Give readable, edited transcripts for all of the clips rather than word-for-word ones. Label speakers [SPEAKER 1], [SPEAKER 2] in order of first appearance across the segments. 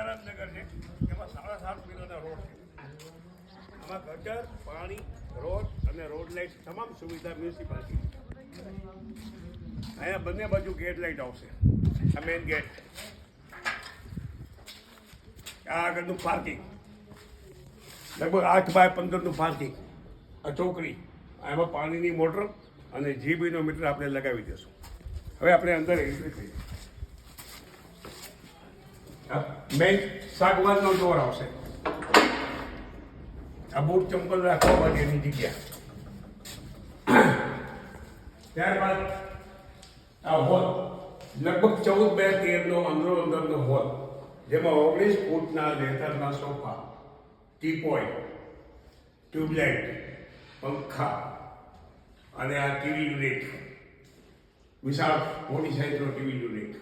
[SPEAKER 1] વિકારામનગર છે, એમાં 7.5 કિલોના રોડ છે. આમાં ગટર, પાણી, રોડ અને રોડ લાઇટ તમામ સુવિધા મ્યુનિસિપાલિટી. અહીંયા બંને બાજુ ગેટ લાઇટ આવશે. આ મેઇન ગેટ, આ આગળનું પાર્કિંગ, લગભગ 8x15નું પાર્કિંગ, આ ચોકડી, એમાં પાણીની મોટર અને જીબીનો મીટર આપણે લગાવી દઈશું. હવે આપણે અંદર એન્ટ્રી થઈએ. મેઇન શાકભાજીનો ડોર આવશે. આ બૂટ ચંપલ રાખવા માટેની જગ્યા. ત્યારબાદ આ હોલ, લગભગ 14x13નો અંદરનો હોલ, જેમાં 19 ફૂટના લેધરના સોફા, ટીપોય, ટ્યુબલાઇટ, પંખા અને આ ટીવી યુનિટ, વિશાળ મોટી સાઈઝનો ટીવી યુનિટ.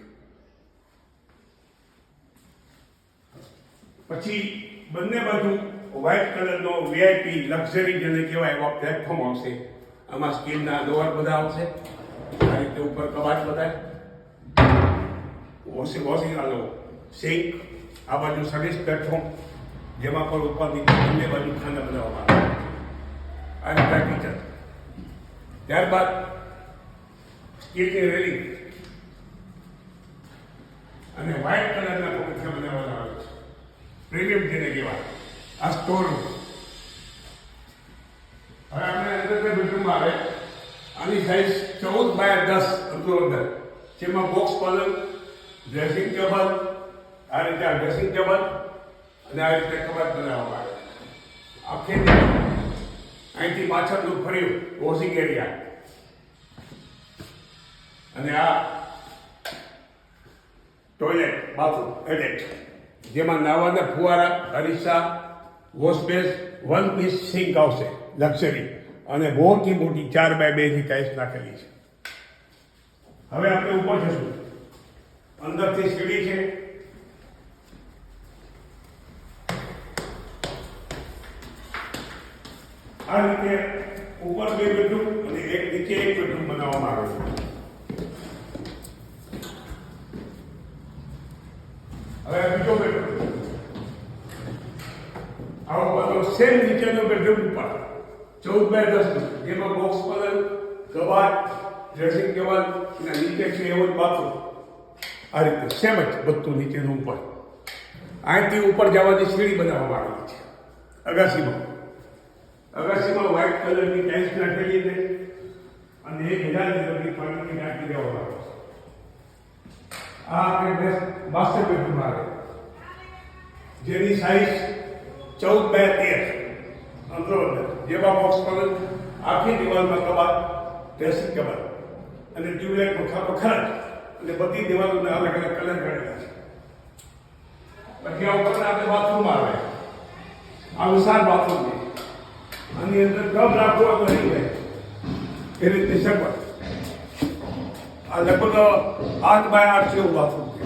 [SPEAKER 1] પછી બંને બાજુ વ્હાઇટ કલરનો વીઆઈપી લક્ઝરી જેને કહેવાય એવા પ્લેટફોર્મ આવશે. આમાં સ્ટીલના ડોર બધા આવશે. આ રીતે ઉપર કબાટ બધા, વોશિંગ આલો સિંક, આ બાજુ સર્વિસ પ્લેટફોર્મ, જેમાં પણ ઉપરની બંને બાજુ ખાના બનાવવામાં આવે. આ રીતે કિચન. ત્યારબાદ સ્ટીલની રેલિંગ અને વ્હાઇટ કલરના પગથિયા બનાવવામાં આવે છે. પ્રીમિયમ જેને કહેવાય. આ સ્ટોર રૂમ. હવે આપણે અંદર બેડરૂમ આવે. આની સાઈઝ 14x10 અંદર, જેમાં બોક્સ પલંગ, ડ્રેસિંગ ટેબલ, આ રીતે આ ડ્રેસિંગ ટેબલ અને આ રીતે કબાટ બનાવવામાં આવે. આખી અહીંથી પાછળનું ફર્યું વોશિંગ એરિયા અને આ ટોયલેટ, બાથરૂમ એટેચ, જેમાં નાવાના ફુવારા, અરીસા, વોશબેસ, 1 પીસ સિંક આવશે લક્ઝરી અને મોટી 4x2ની ટાઇલ્સ નાખેલી છે. હવે આપણે ઉપર જશું. અંદરથી સીડી છે. આ રીતે ઉપર 2 બેડરૂમ અને એક નીચે 1 બેડરૂમ બનાવવામાં આવે છે. હવે બીજો બેડરૂમ, આવો બધો સેમ નીચેનો બેડરૂમ ઉપર 14x10, જેમાં બોક્સ પલંગ, કબાટ, ડ્રેસિંગ ટેબલ અને નીચે છે એવો જ બાથરૂમ. આ રીતે સેમ જ બધું નીચેનું ઉપર. અહીંથી ઉપર જવાની સીડી બનાવવામાં આવેલી છે. અગાસીમાં વ્હાઇટ કલરની ટાઇલ્સ નાખેલી છે અને 1000 લીટરની પાણીની ટાંકી દેવામાં આવે છે. આ આપણે માસ્ટર બેડરૂમ આવે, જેની સાઈઝ 14x13 અંદર, જેમાં બોક્સ પલંગ, આખી દિવાલમાં કબાટ, ડ્રેસિંગ ટેબલ અને ટ્યુબલાઇટ પંખા અને બધી દિવાલોને અલગ અલગ કલર કરેલા છે. પછી આ ઉપર આપણે બાથરૂમ આવે. આ વિશાળ બાથરૂમ છે. આની અંદર ટબ રાખવો તો નહીં જાય એ રીતે સગવડ. આ લગભગ 8x8 જેવું બાથરૂમ છે.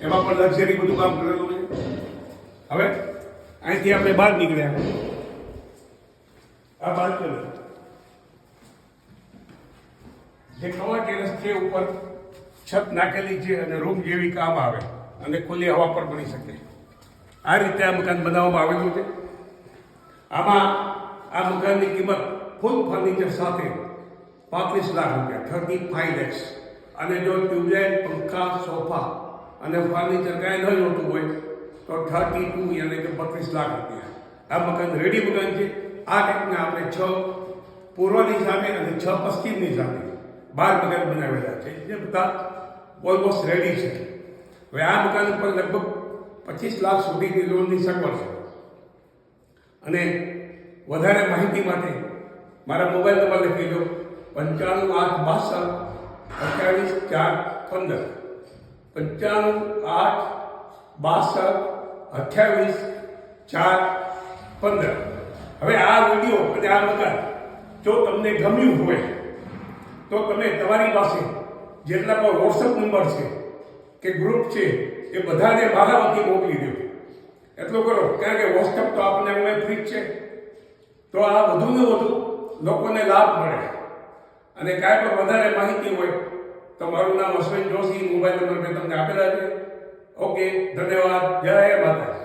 [SPEAKER 1] એમાં પણ લક્ઝરી બધું કામ કરેલું છે. હવે અહીંથી આપણે બહાર નીકળ્યા. આ બાલ્કની, જે કવર ટેરેસ છે, ઉપર છત નાખેલી છે અને રૂમ જેવી કામ આવે અને ખુલ્લી હવા પર બની શકે. આ રીતે આ મકાન બનાવવામાં આવેલું છે. આમાં આ મકાનની કિંમત ફૂલ ફર્નિચર સાથે 35 લાખ રૂપિયા, 35 lakhs. અને જો ટ્યુબલાઇટ, પંખા, સોફા અને ફર્નિચર કાંઈ ન જોતું હોય તો 32 યાની કે 32 લાખ રૂપિયા. આ મકાન રેડી મકાન છે. આ ટાઈપના આપણે 6 પૂર્વની સામે અને 6 પશ્ચિમની સામે 12 મકાન બનાવેલા છે, જે બધા ઓલમોસ્ટ રેડી છે. હવે આ મકાન ઉપર લગભગ 25 લાખ સુધીની લોનની સગવડ છે. અને વધારે માહિતી માટે મારા મોબાઈલ નંબર લખી દો: 95 8 62 28 4 15. હવે આ વિડીયો અને આ મકાન જો તમને ગમ્યું હોય તો તમે તમારી પાસે જેટલા પણ વોટ્સઅપ નંબર છે કે ગ્રુપ છે એ બધાને મારા વતી મોકલી દો. એટલું કરો, કારણ કે વોટ્સઅપ તો આપણને હવે ફ્રી છે. તો આ વધુને વધુ લોકોને લાભ મળે. અને કાંઈ પણ વધારે માહિતી હોય તો મારું નામ અશ્વિન જોશી, મોબાઈલ નંબર મેં તમને આપેલા છે. ઓકે, ધન્યવાદ. જય માતાજી.